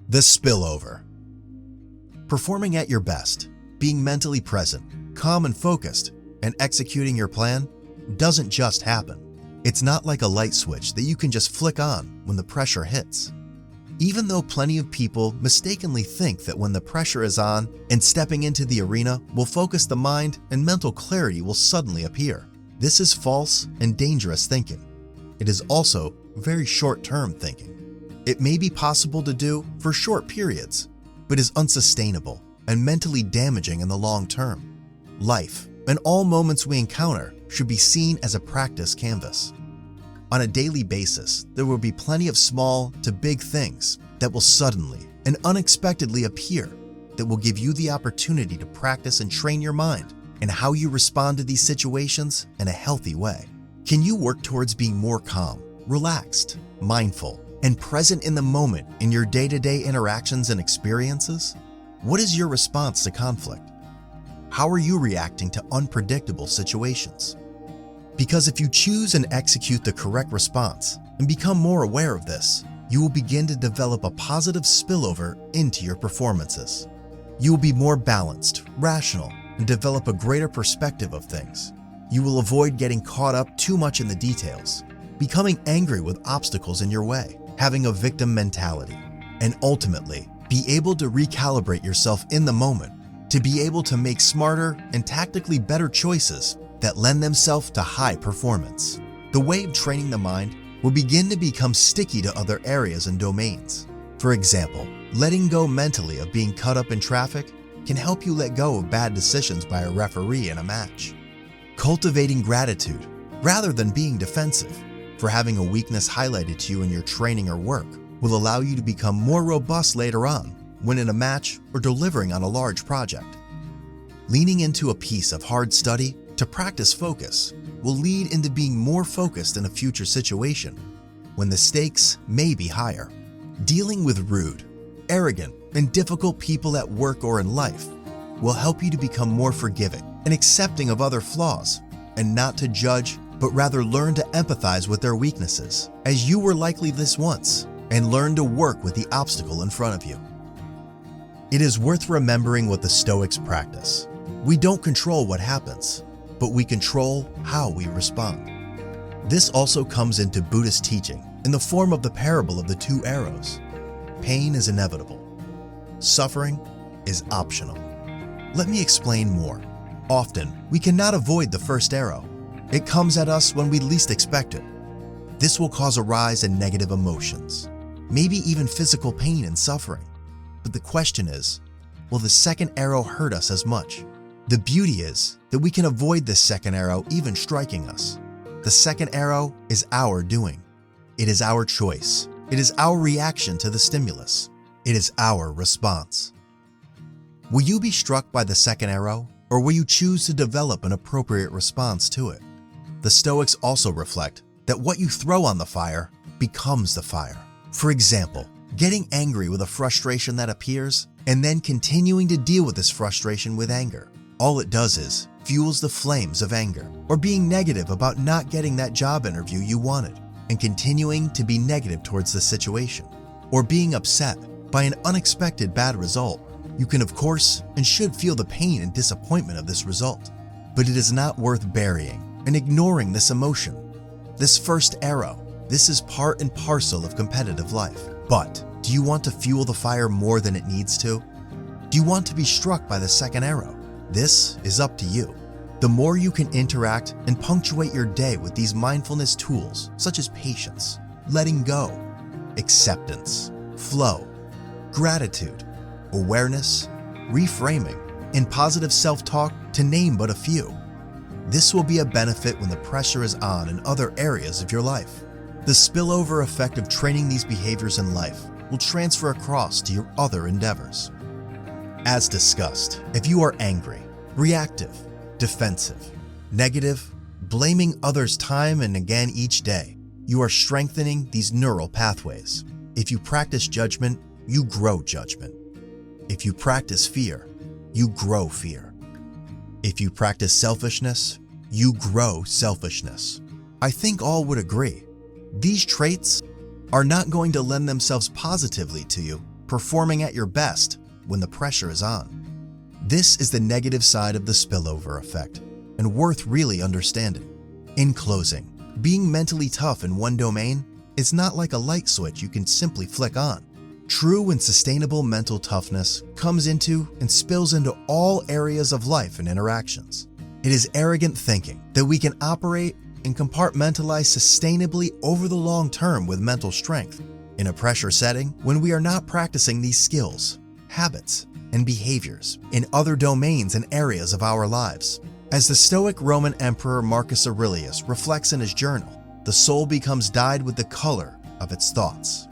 The spillover. Performing at your best, being mentally present, calm and focused, and executing your plan doesn't just happen. It's not like a light switch that you can just flick on when the pressure hits. Even though plenty of people mistakenly think that when the pressure is on and stepping into the arena will focus the mind and mental clarity will suddenly appear, this is false and dangerous thinking. It is also very short-term thinking. It may be possible to do for short periods, but is unsustainable and mentally damaging in the long term. Life and all moments we encounter should be seen as a practice canvas. On a daily basis, there will be plenty of small to big things that will suddenly and unexpectedly appear that will give you the opportunity to practice and train your mind and how you respond to these situations in a healthy way. Can you work towards being more calm, relaxed, mindful, and present in the moment in your day-to-day interactions and experiences? What is your response to conflict? How are you reacting to unpredictable situations? Because if you choose and execute the correct response and become more aware of this, you will begin to develop a positive spillover into your performances. You will be more balanced, rational, and develop a greater perspective of things. You will avoid getting caught up too much in the details, becoming angry with obstacles in your way, having a victim mentality, and ultimately be able to recalibrate yourself in the moment to be able to make smarter and tactically better choices that lend themselves to high performance. The way of training the mind will begin to become sticky to other areas and domains. For example, letting go mentally of being caught up in traffic can help you let go of bad decisions by a referee in a match. Cultivating gratitude rather than being defensive for having a weakness highlighted to you in your training or work will allow you to become more robust later on when in a match or delivering on a large project. Leaning into a piece of hard study to practice focus will lead into being more focused in a future situation when the stakes may be higher. Dealing with rude, arrogant, and difficult people at work or in life will help you to become more forgiving and accepting of other flaws and not to judge, but rather learn to empathize with their weaknesses, as you were likely this once, and learn to work with the obstacle in front of you. It is worth remembering what the Stoics practice. We don't control what happens, but we control how we respond. This also comes into Buddhist teaching in the form of the parable of the two arrows. Pain is inevitable. Suffering is optional. Let me explain more. Often, we cannot avoid the first arrow. It comes at us when we least expect it. This will cause a rise in negative emotions, maybe even physical pain and suffering. But the question is, will the second arrow hurt us as much? The beauty is that we can avoid this second arrow even striking us. The second arrow is our doing. It is our choice. It is our reaction to the stimulus. It is our response. Will you be struck by the second arrow, or will you choose to develop an appropriate response to it? The Stoics also reflect that what you throw on the fire becomes the fire. For example, getting angry with a frustration that appears and then continuing to deal with this frustration with anger. All it does is fuels the flames of anger, or being negative about not getting that job interview you wanted and continuing to be negative towards the situation, or being upset by an unexpected bad result. You can of course and should feel the pain and disappointment of this result, but it is not worth burying and ignoring this emotion. This first arrow, this is part and parcel of competitive life. But do you want to fuel the fire more than it needs to? Do you want to be struck by the second arrow? This is up to you. The more you can interact and punctuate your day with these mindfulness tools such as patience, letting go, acceptance, flow, gratitude, awareness, reframing, and positive self-talk, to name but a few. This will be a benefit when the pressure is on in other areas of your life. The spillover effect of training these behaviors in life will transfer across to your other endeavors. As discussed, if you are angry, reactive, defensive, negative, blaming others time and again each day, you are strengthening these neural pathways. If you practice judgment, you grow judgment. If you practice fear, you grow fear. If you practice selfishness, you grow selfishness. I think all would agree. These traits are not going to lend themselves positively to you performing at your best when the pressure is on. This is the negative side of the spillover effect, and worth really understanding. In closing, being mentally tough in one domain is not like a light switch you can simply flick on. True and sustainable mental toughness comes into and spills into all areas of life and interactions. It is arrogant thinking that we can operate and compartmentalize sustainably over the long term with mental strength in a pressure setting when we are not practicing these skills, habits, and behaviors in other domains and areas of our lives. As the Stoic Roman Emperor Marcus Aurelius reflects in his journal, the soul becomes dyed with the color of its thoughts.